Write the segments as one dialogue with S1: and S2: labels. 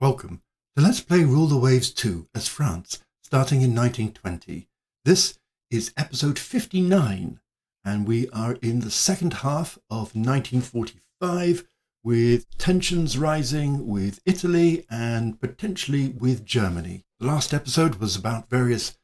S1: Welcome to Let's Play Rule the Waves 2 as France, starting in 1920. This is episode 59, and we are in the second half of 1945, with tensions rising with Italy and potentially with Germany. The last episode was about various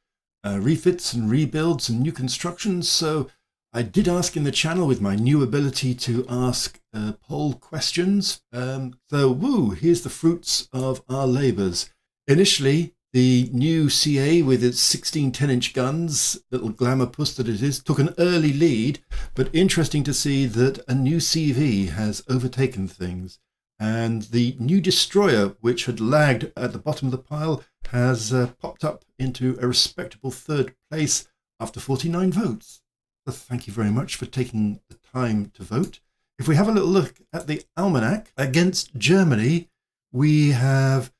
S1: refits and rebuilds and new constructions, so I did ask in the channel with my new ability to ask poll questions. Here's the fruits of our labours. Initially, the new CA with its 16 10-inch guns, little glamour puss that it is, took an early lead, but interesting to see that a new CV has overtaken things. And the new destroyer, which had lagged at the bottom of the pile, has popped up into a respectable third place after 49 votes. So thank you very much for taking the time to vote. If we have a little look at the almanac, against Germany, we have,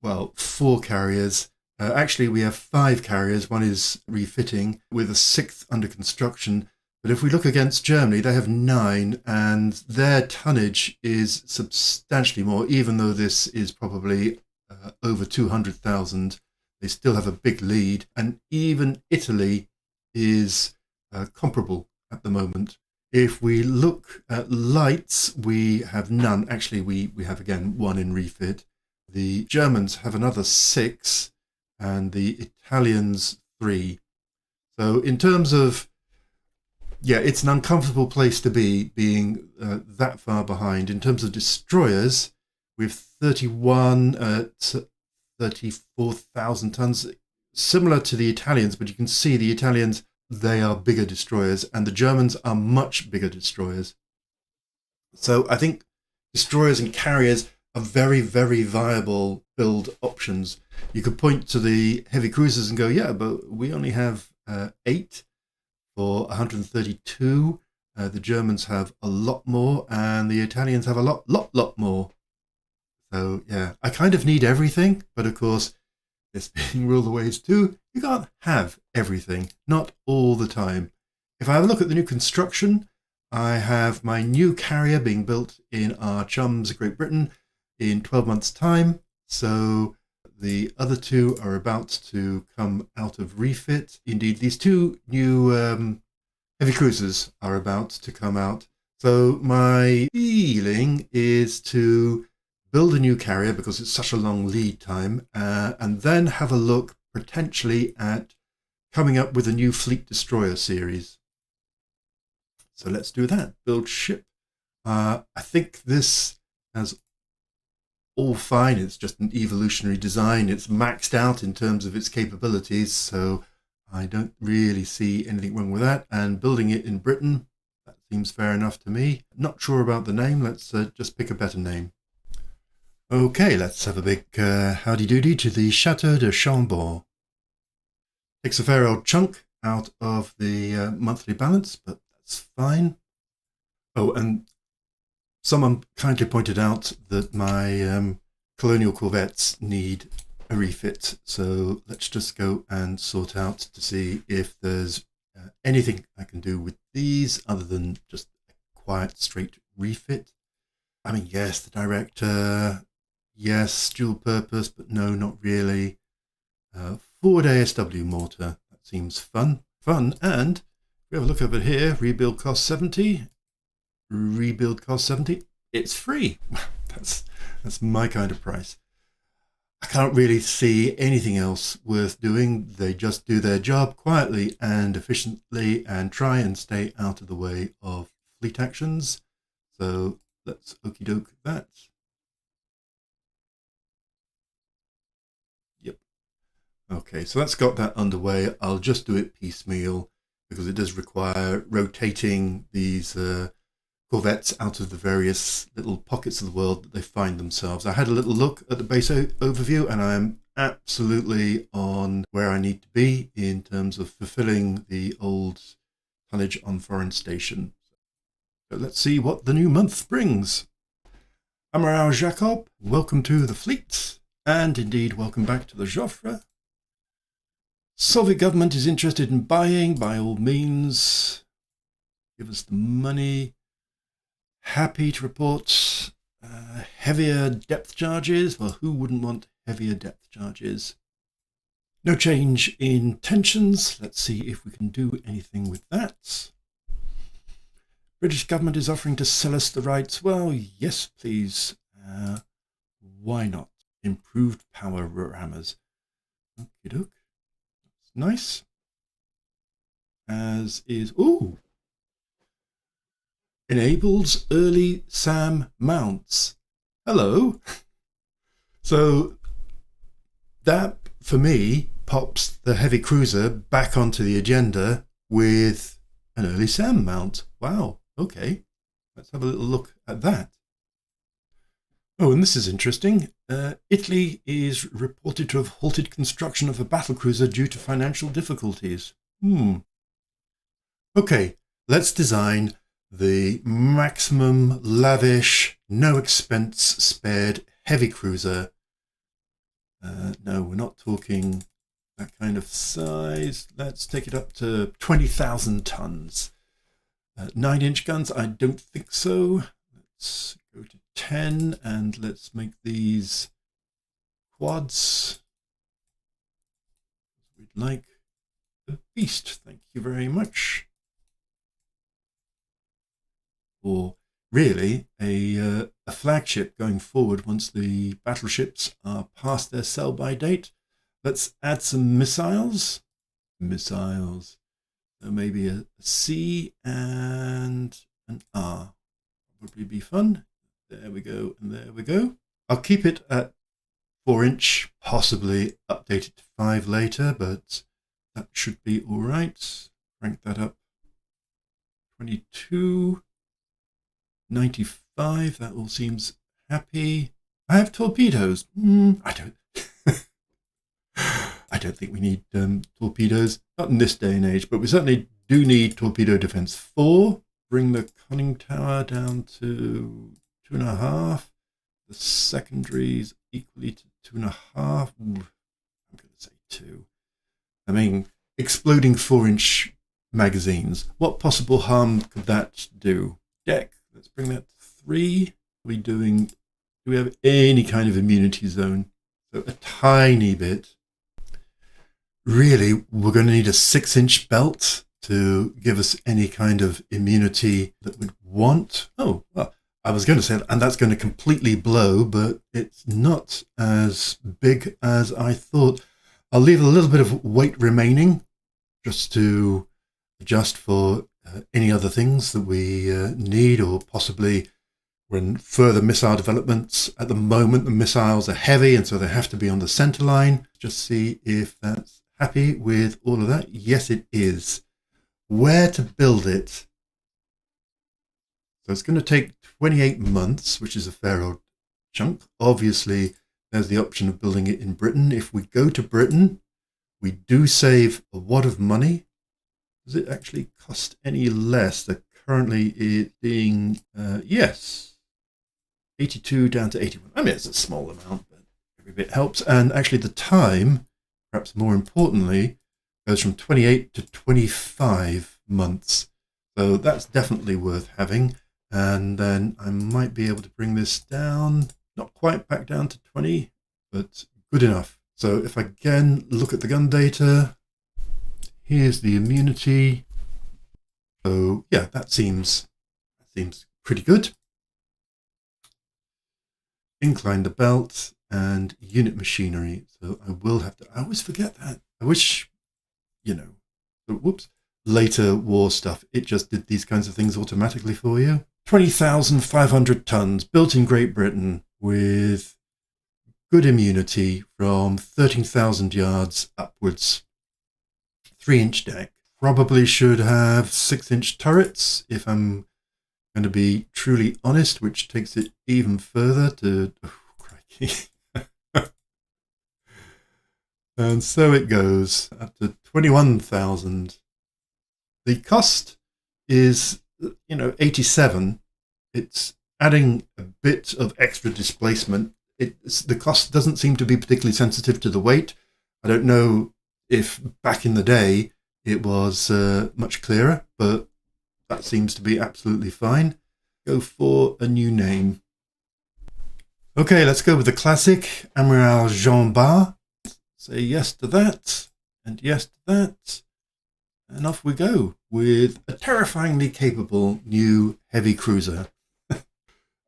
S1: 4 carriers. Actually, we have 5 carriers. One is refitting with a 6th under construction. But if we look against Germany, they have 9, and their tonnage is substantially more, even though this is probably over 200,000. They still have a big lead. And even Italy is comparable at the moment. If we look at lights, we have none. Actually, we have again 1 in refit. The Germans have another 6 and the Italians 3. So in terms of, it's an uncomfortable place to be, being that far behind. In terms of destroyers, we have 31 at 34,000 tons, similar to the Italians, but you can see the Italians, they are bigger destroyers, and the Germans are much bigger destroyers. So I think destroyers and carriers are very, very viable build options. You could point to the heavy cruisers and go, yeah, but we only have 8 for 132. The Germans have a lot more, and the Italians have a lot more. So yeah, I kind of need everything, but of course, this being Rule the Waves 2, you can't have everything, not all the time. If I have a look at the new construction, I have my new carrier being built in our chums, Great Britain, in 12 months' time. So the other 2 are about to come out of refit. Indeed, these 2 new heavy cruisers are about to come out. So my feeling is to build a new carrier because it's such a long lead time, and then have a look potentially at coming up with a new fleet destroyer series. So let's do that. Build ship. I think this has all fine. It's just an evolutionary design. It's maxed out in terms of its capabilities, so I don't really see anything wrong with that. And building it in Britain, that seems fair enough to me. Not sure about the name. Let's just pick a better name. Okay, let's have a big howdy-doody to the Chateau de Chambord. Takes a fair old chunk out of the monthly balance, but that's fine. Oh, and someone kindly pointed out that my colonial corvettes need a refit, so let's just go and sort out to see if there's anything I can do with these other than just a quiet, straight refit. I mean, yes, the director... Yes, dual purpose, but no, not really. Forward ASW mortar. That seems fun. And if we have a look over here, rebuild cost 70. Rebuild cost 70. It's free. That's my kind of price. I can't really see anything else worth doing. They just do their job quietly and efficiently and try and stay out of the way of fleet actions. So let's okie doke that. Okay, so that's got that underway. I'll just do it piecemeal because it does require rotating these corvettes out of the various little pockets of the world that they find themselves. I had a little look at the base overview, and I'm absolutely on where I need to be in terms of fulfilling the old tonnage on foreign station. So let's see what the new month brings. Amiral Jacob, welcome to the fleet, and indeed welcome back to the Joffre. Soviet government is interested in buying, by all means. Give us the money. Happy to report Heavier depth charges. Well, who wouldn't want heavier depth charges? No change in tensions. Let's see if we can do anything with that. British government is offering to sell us the rights. Well, yes, please. Why not? Improved power rammers. Okie doke. That's nice. As is. Ooh! Enables early SAM mounts. Hello. So that, for me, pops the heavy cruiser back onto the agenda with an early SAM mount. Wow. Okay. Let's have a little look at that. Oh, and this is interesting. Italy is reported to have halted construction of a battlecruiser due to financial difficulties. Okay, let's design the maximum lavish, no expense spared heavy cruiser. No, we're not talking that kind of size. Let's take it up to 20,000 tons. 9-inch guns, I don't think so. Let's go to 10 and let's make these quads. We'd like a beast, thank you very much. Or really a flagship going forward once the battleships are past their sell-by date. Let's add some missiles. So maybe a C and an R. Probably be fun. There we go, and there we go. I'll keep it at 4-inch, possibly update it to 5 later, but that should be all right. Crank that up. 22. 95, that all seems happy. I have torpedoes. I don't think we need torpedoes, not in this day and age, but we certainly do need torpedo defense. 4, bring the conning tower down to 2.5. The secondaries equally to 2.5. I'm going to say 2. I mean, exploding 4-inch magazines. What possible harm could that do? Deck. Let's bring that to 3. Do we have any kind of immunity zone? So a tiny bit. Really, we're going to need a 6-inch belt to give us any kind of immunity that we'd want. Oh, well, I was going to say, and that's going to completely blow, but it's not as big as I thought. I'll leave a little bit of weight remaining just to adjust for any other things that we need, or possibly when further missile developments. At the moment, the missiles are heavy, and so they have to be on the center line. Just see if that's happy with all of that. Yes, it is. Where to build it? So it's going to take 28 months, which is a fair old chunk. Obviously, there's the option of building it in Britain. If we go to Britain, we do save a wad of money. Does it actually cost any less? They're currently being, yes, 82 down to 81. I mean, it's a small amount, but every bit helps. And actually the time, perhaps more importantly, goes from 28 to 25 months. So that's definitely worth having. And then I might be able to bring this down, not quite back down to 20, but good enough. So if I again look at the gun data, here's the immunity. So yeah, that seems pretty good. Incline the belt and unit machinery. So I will have to, I always forget that. I wish, whoops, later war stuff, it just did these kinds of things automatically for you. 20,500 tons, built in Great Britain with good immunity from 13,000 yards upwards. 3-inch deck. Probably should have 6-inch turrets if I'm going to be truly honest, which takes it even further to, oh, crikey. And so it goes up to 21,000. The cost is, 87. It's adding a bit of extra displacement. The cost doesn't seem to be particularly sensitive to the weight. I don't know if back in the day it was much clearer, but that seems to be absolutely fine. Go for a new name. Okay, let's go with the classic Amiral Jean Bart. Say yes to that, and yes to that. And off we go with a terrifyingly capable new heavy cruiser.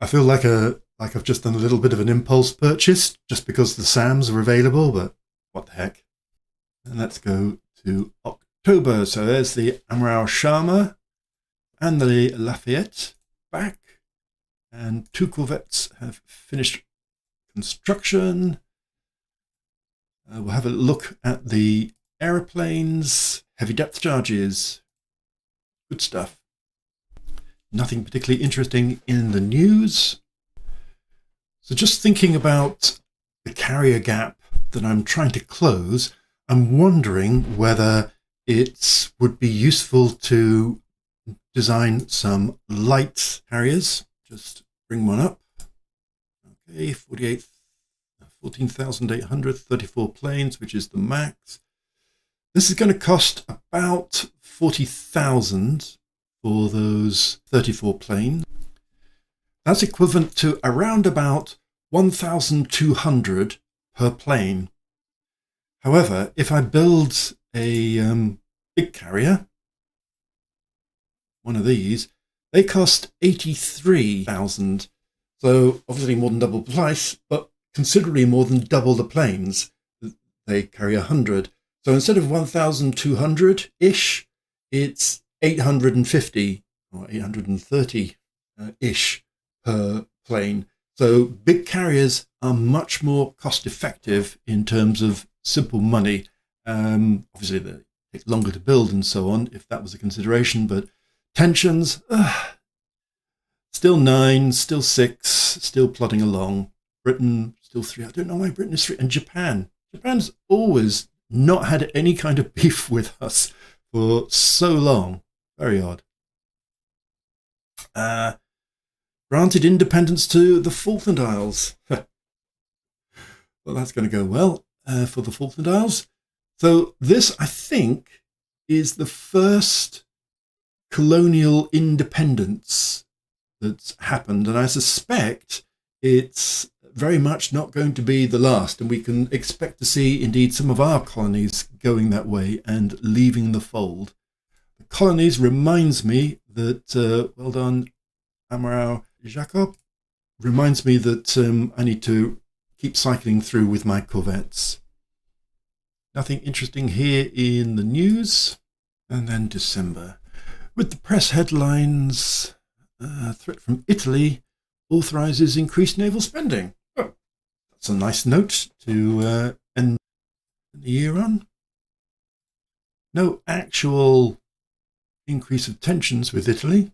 S1: I feel like I've just done a little bit of an impulse purchase just because the SAMs are available, but what the heck. And let's go to October. So there's the Amiral Sharma and the Lafayette back. And 2 corvettes have finished construction. We'll have a look at the aeroplanes, heavy depth charges. Good stuff. Nothing particularly interesting in the news. So just thinking about the carrier gap that I'm trying to close, I'm wondering whether it would be useful to design some light carriers. Just bring one up. Okay, 14,800, 34 planes, which is the max. This is going to cost about 40,000 for those 34 planes. That's equivalent to around about 1,200 per plane. However, if I build a big carrier, one of these, they cost 83,000. So obviously more than double the price, but considerably more than double the planes. They carry 100. So instead of 1,200-ish, it's 850 or 830-ish per plane. So big carriers are much more cost effective in terms of simple money. Obviously they take longer to build and so on, if that was a consideration, but tensions, still 9, still 6, still plodding along. Britain, still 3. I don't know why Britain is 3. And Japan. Japan's always not had any kind of beef with us for so long. Very odd. Granted independence to the Falkland Isles. Well, that's going to go well for the Falkland Isles. So this, I think, is the first colonial independence that's happened, and I suspect it's very much not going to be the last, and we can expect to see indeed some of our colonies going that way and leaving the fold. The colonies reminds me that, well done, Amiral Jacob, reminds me that I need to keep cycling through with my corvettes. Nothing interesting here in the news. And then December, with the press headlines, threat from Italy authorises increased naval spending. Oh, that's a nice note to end the year on. No actual increase of tensions with Italy.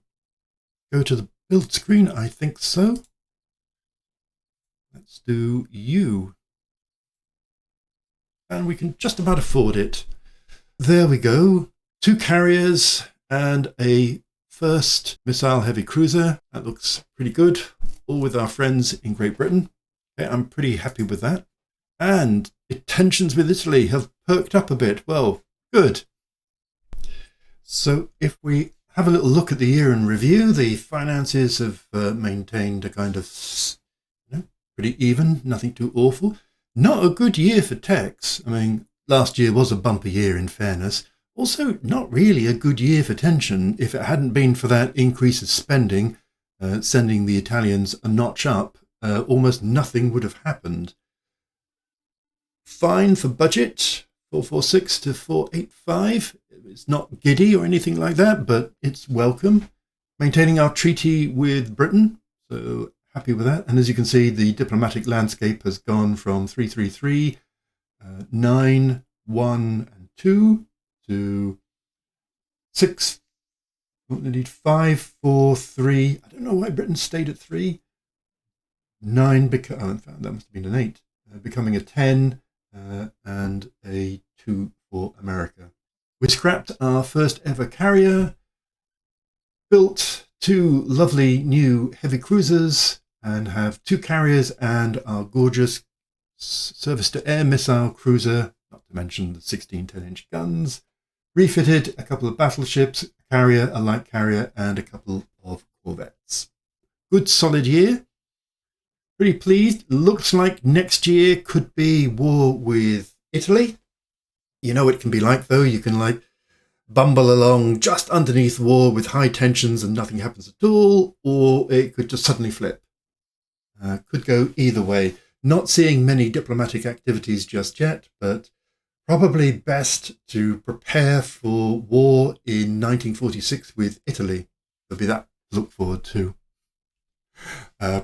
S1: Go to the build screen, I think so. Let's do you. And we can just about afford it. There we go. 2 carriers and a first missile heavy cruiser. That looks pretty good. All with our friends in Great Britain. Okay, I'm pretty happy with that. And tensions with Italy have perked up a bit. Well, good. So if we have a little look at the year in review, the finances have maintained a kind of pretty even, nothing too awful. Not a good year for techs. I mean, last year was a bumper year in fairness. Also, not really a good year for tension. If it hadn't been for that increase of spending, sending the Italians a notch up, almost nothing would have happened. Fine for budget, 446 to 485. It's not giddy or anything like that, but it's welcome. Maintaining our treaty with Britain, so happy with that. And as you can see, the diplomatic landscape has gone from 333, 9, 1 and 2 to 6, 5, 4, 3. I don't know why Britain stayed at 3. 9, in fact, that must have been an 8, becoming a 10, and a 2 for America. We scrapped our first ever carrier, built 2 lovely new heavy cruisers, and have 2 carriers and our gorgeous surface-to-air missile cruiser, not to mention the 16 10-inch guns. Refitted a couple of battleships, a carrier, a light carrier, and a couple of corvettes. Good solid year. Pretty pleased. Looks like next year could be war with Italy. You know what it can be like, though. You can bumble along just underneath war with high tensions and nothing happens at all, or it could just suddenly flip. Could go either way. Not seeing many diplomatic activities just yet, but probably best to prepare for war in 1946 with Italy. There'll be that to look forward to.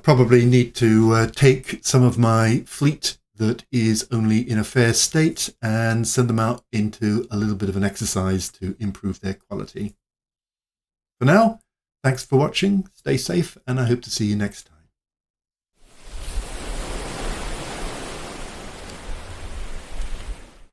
S1: Probably need to take some of my fleet that is only in a fair state and send them out into a little bit of an exercise to improve their quality. For now, thanks for watching, stay safe, and I hope to see you next time.